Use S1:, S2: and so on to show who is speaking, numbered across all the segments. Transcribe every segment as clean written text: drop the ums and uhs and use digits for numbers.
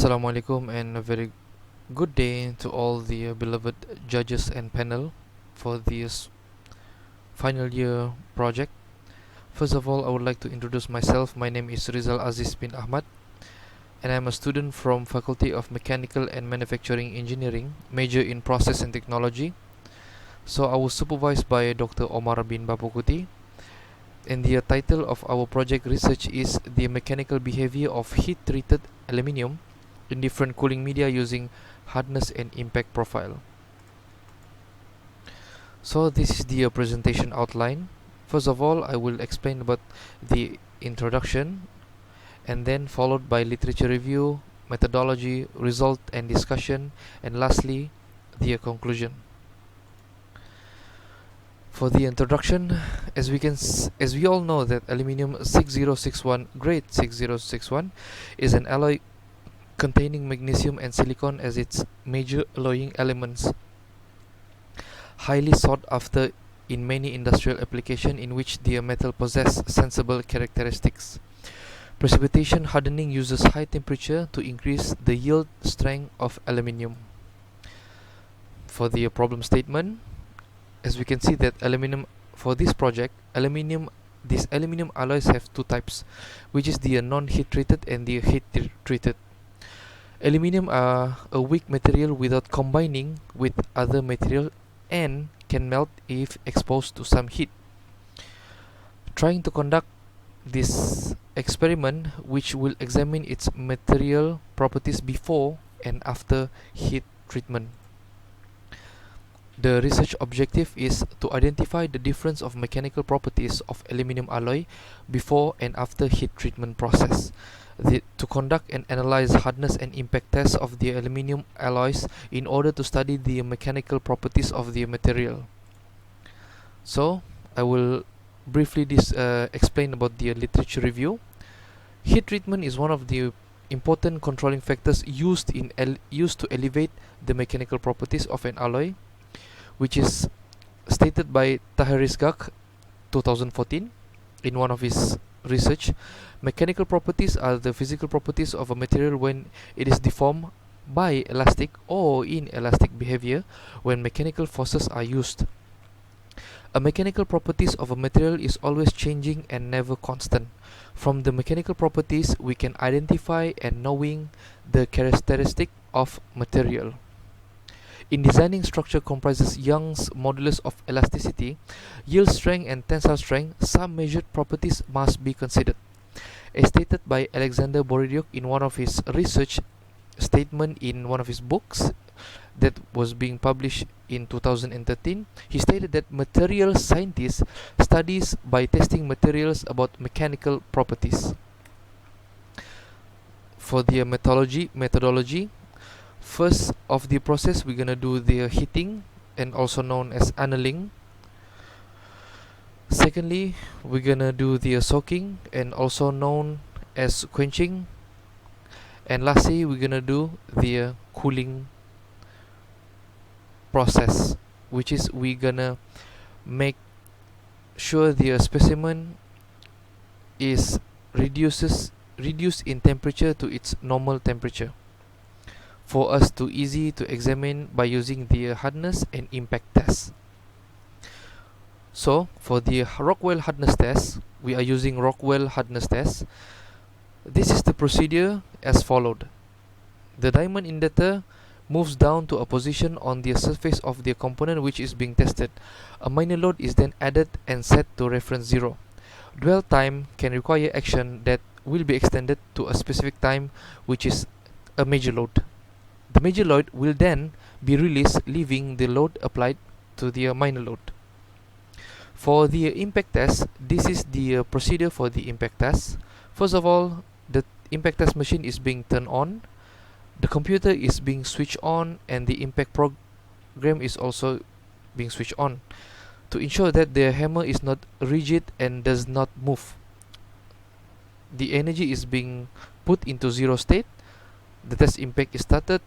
S1: Assalamualaikum and a very good day to all the beloved judges and panel for this final year project. First of all, I would like to introduce myself. My name is Rizal Aziz bin Ahmad and I'm a student from Faculty of Mechanical and Manufacturing Engineering, major in Process and Technology. So I was supervised by Dr. Omar bin Bapukuti, and the title of our project research is the mechanical behavior of heat-treated aluminium in different cooling media using hardness and impact profile. So this is the presentation outline. First of all, I will explain about the introduction, and then followed by literature review, methodology, result and discussion, and lastly the conclusion. For the introduction, as we all know that aluminium 6061 grade 6061 is an alloy containing magnesium and silicon as its major alloying elements, highly sought after in many industrial applications in which the metal possess sensible characteristics. Precipitation hardening uses high temperature to increase the yield strength of aluminium. For the problem statement, as we can see that aluminium for this project, these aluminium alloys have two types, which is the non-heat treated and the heat treated. Aluminium are a weak material without combining with other material and can melt if exposed to some heat. Trying to conduct this experiment, which will examine its material properties before and after heat treatment. The research objective is to identify the difference of mechanical properties of aluminium alloy before and after heat treatment process. To conduct and analyze hardness and impact tests of the aluminium alloys in order to study the mechanical properties of the material. So, I will briefly explain about the literature review. Heat treatment is one of the important controlling factors used to elevate the mechanical properties of an alloy, which is stated by Taharisgak 2014 in one of his research. Mechanical properties are the physical properties of a material when it is deformed by elastic or inelastic behavior when mechanical forces are used. A mechanical properties of a material is always changing and never constant. From the mechanical properties, we can identify and knowing the characteristic of material. In designing structure comprises Young's modulus of elasticity, yield strength and tensile strength, some measured properties must be considered. As stated by Alexander Boridiuk in one of his research statement in one of his books that was being published in 2013, he stated that material scientists studies by testing materials about mechanical properties. For the methodology, first of the process, we're gonna do the heating and also known as annealing. Secondly, we're gonna do the soaking and also known as quenching. And lastly, we're gonna do the cooling process, which is we're gonna make sure the specimen is reduced in temperature to its normal temperature for us to easy to examine by using the hardness and impact test. So for the Rockwell hardness test, we are using Rockwell hardness test. This is the procedure as followed. The diamond indenter moves down to a position on the surface of the component which is being tested. A minor load is then added and set to reference 0. Dwell time can require action that will be extended to a specific time, which is a major load. The major load will then be released, leaving the load applied to the minor load. For the impact test, this is the procedure for the impact test. First of all, the impact test machine is being turned on, the computer is being switched on, and the impact program is also being switched on to ensure that the hammer is not rigid and does not move. The energy is being put into 0 state. The test impact is started.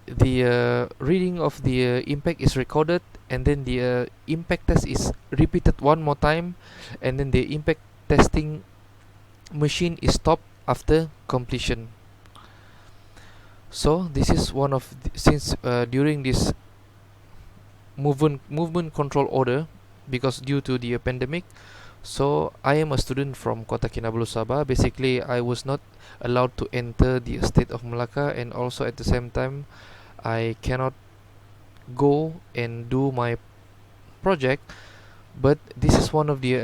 S1: The reading of the impact is recorded, and then the impact test is repeated one more time, and then the impact testing machine is stopped after completion. So this is one of since during this movement control order, because due to the pandemic, so I am a student from Kota Kinabalu, Sabah. Basically, I was not allowed to enter the state of Malacca, and also at the same time I cannot go and do my project. But this is one of the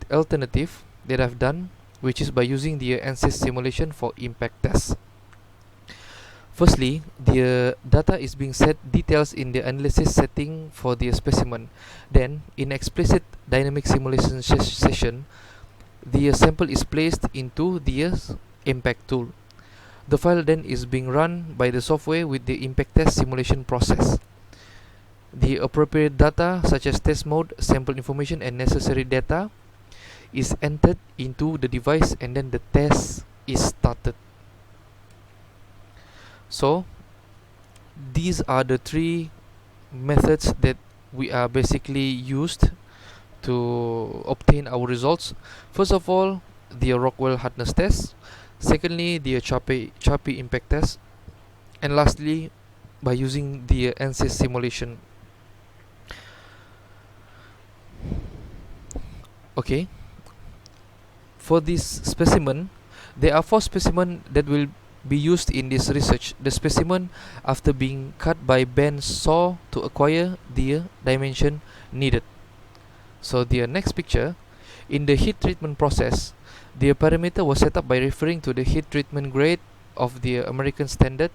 S1: alternative that I've done, which is by using the ANSYS simulation for impact tests. Firstly, the data is being set details in the analysis setting for the specimen. Then, in explicit dynamic simulation session, the sample is placed into the impact tool. The file then is being run by the software with the impact test simulation process. The appropriate data such as test mode, sample information and necessary data is entered into the device, and then the test is started. So these are the three methods that we are basically used to obtain our results. First of all, the Rockwell hardness test. Secondly, the Chappie impact test. And lastly, by using the ANSYS simulation. Okay, for this specimen, there are 4 specimens that will be used in this research. The specimen after being cut by bend saw to acquire the dimension needed. So the next picture, in the heat treatment process, the parameter was set up by referring to the heat treatment grade of the American standard,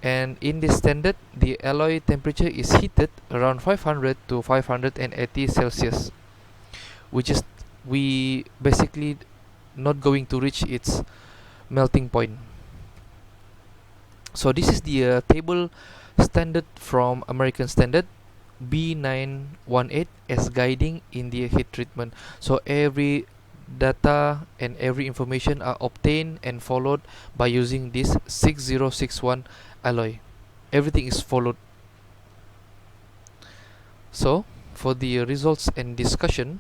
S1: and in this standard the alloy temperature is heated around 500 to 580 Celsius, which is we basically not going to reach its melting point. So this is the table standard from American standard B918 as guiding in the heat treatment. So every data and every information are obtained and followed by using this 6061 alloy. Everything is followed. So for the results and discussion,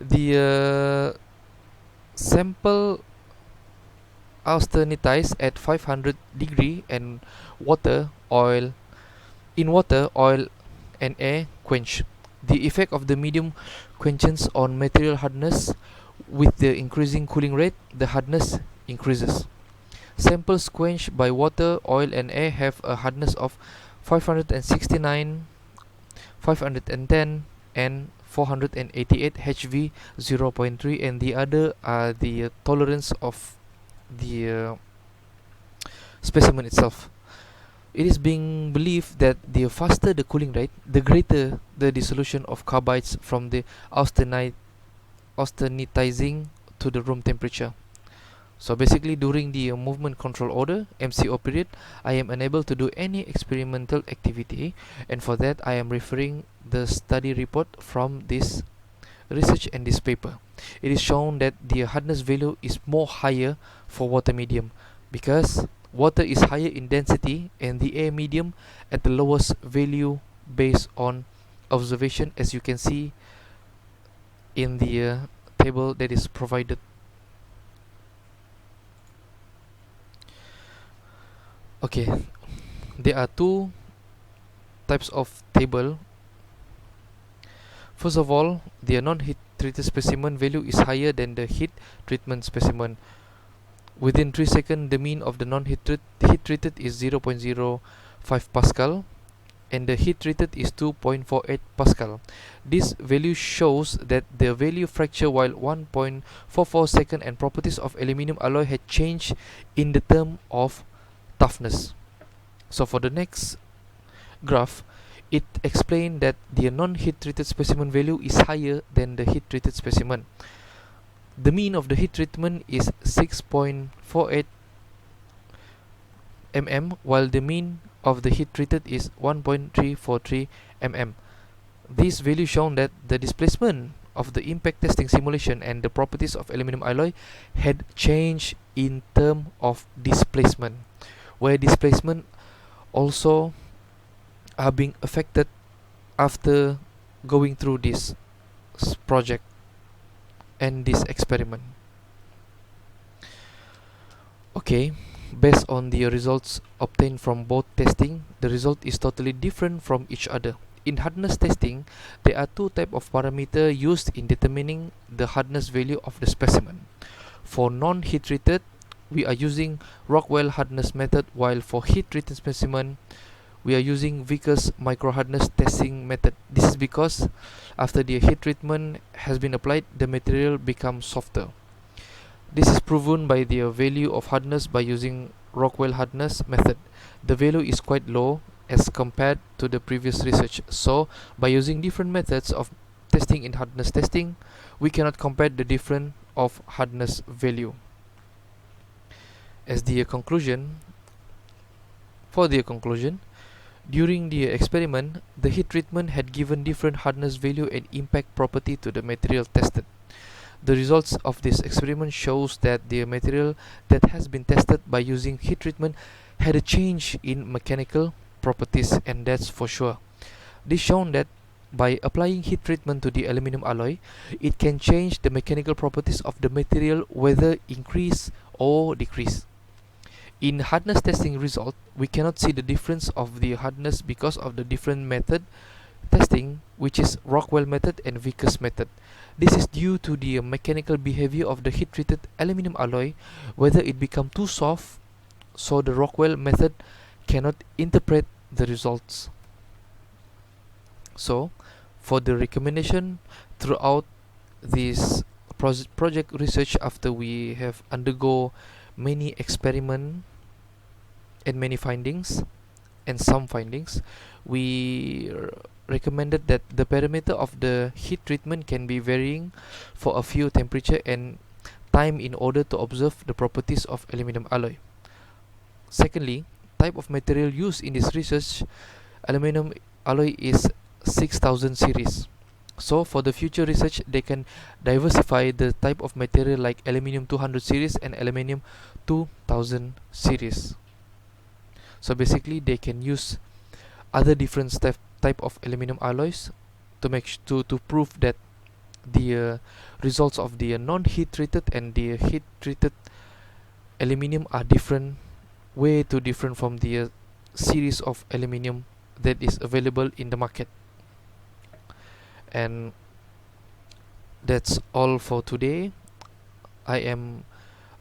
S1: the sample austenitized at 500 degree and water, oil and air quench. The effect of the medium quenches on material hardness: with the increasing cooling rate, the hardness increases. Samples quenched by water, oil and air have a hardness of 569, 510 and 488 HV 0.3, and the other are the tolerance of the specimen itself. It is being believed that the faster the cooling rate, the greater the dissolution of carbides from the austenitizing to the room temperature. So basically, during the movement control order MCO period, I am unable to do any experimental activity, and for that I am referring the study report from this research and this paper. It is shown that the hardness value is more higher for water medium, because water is higher in density and the air medium at the lowest value based on observation, as you can see in the table that is provided. Okay, there are 2 types of table. First of all, the non-heat treated specimen value is higher than the heat treatment specimen. Within 3 seconds, the mean of the non-heat treated is 0.05 Pascal, and the heat treated is 2.48 Pascal. This value shows that the value fracture while 1.44 second, and properties of aluminium alloy had changed in the term of toughness. So for the next graph, it explained that the non-heat treated specimen value is higher than the heat treated specimen. The mean of the heat treatment is 6.48 mm, while the mean of the heat treated is 1.343 mm. This value shown that the displacement of the impact testing simulation and the properties of aluminum alloy had changed in terms of displacement, where displacement also are being affected after going through this project and this experiment. Okay, based on the results obtained from both testing, the result is totally different from each other. In hardness testing, there are two types of parameter used in determining the hardness value of the specimen. For non-heat treated, we are using Rockwell hardness method, while for heat treated specimen, we are using Vickers micro hardness testing method. This is because after the heat treatment has been applied, the material becomes softer. This is proven by the value of hardness by using Rockwell hardness method. The value is quite low as compared to the previous research. So, by using different methods of testing in hardness testing, we cannot compare the difference of hardness value. As the conclusion, during the experiment, the heat treatment had given different hardness value and impact property to the material tested. The results of this experiment shows that the material that has been tested by using heat treatment had a change in mechanical properties, and that's for sure. This shown that by applying heat treatment to the aluminum alloy, it can change the mechanical properties of the material, whether increase or decrease. In hardness testing result, we cannot see the difference of the hardness because of the different method testing, which is Rockwell method and Vickers method. This is due to the mechanical behavior of the heat treated aluminum alloy, whether it become too soft, so the Rockwell method cannot interpret the results. So, for the recommendation throughout this project research, after we have undergo many experiment and many findings and some findings, we recommended that the parameter of the heat treatment can be varying for a few temperature and time in order to observe the properties of aluminum alloy. Secondly, type of material used in this research, aluminum alloy is 6000 series. So for the future research, they can diversify the type of material like aluminum 200 series and aluminum 2000 series. So basically, they can use other different type of aluminum alloys to to prove that the results of the non-heat treated and the heat treated aluminum are different, way too different from the series of aluminum that is available in the market. And that's all for today. I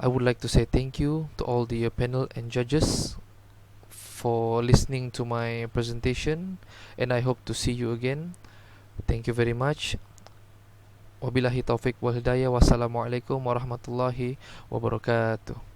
S1: would like to say thank you to all the panel and judges for listening to my presentation, and I hope to see you again. Thank you very much. Wabillahi taufiq wal hidayah. Wassalamualaikum warahmatullahi wabarakatuh.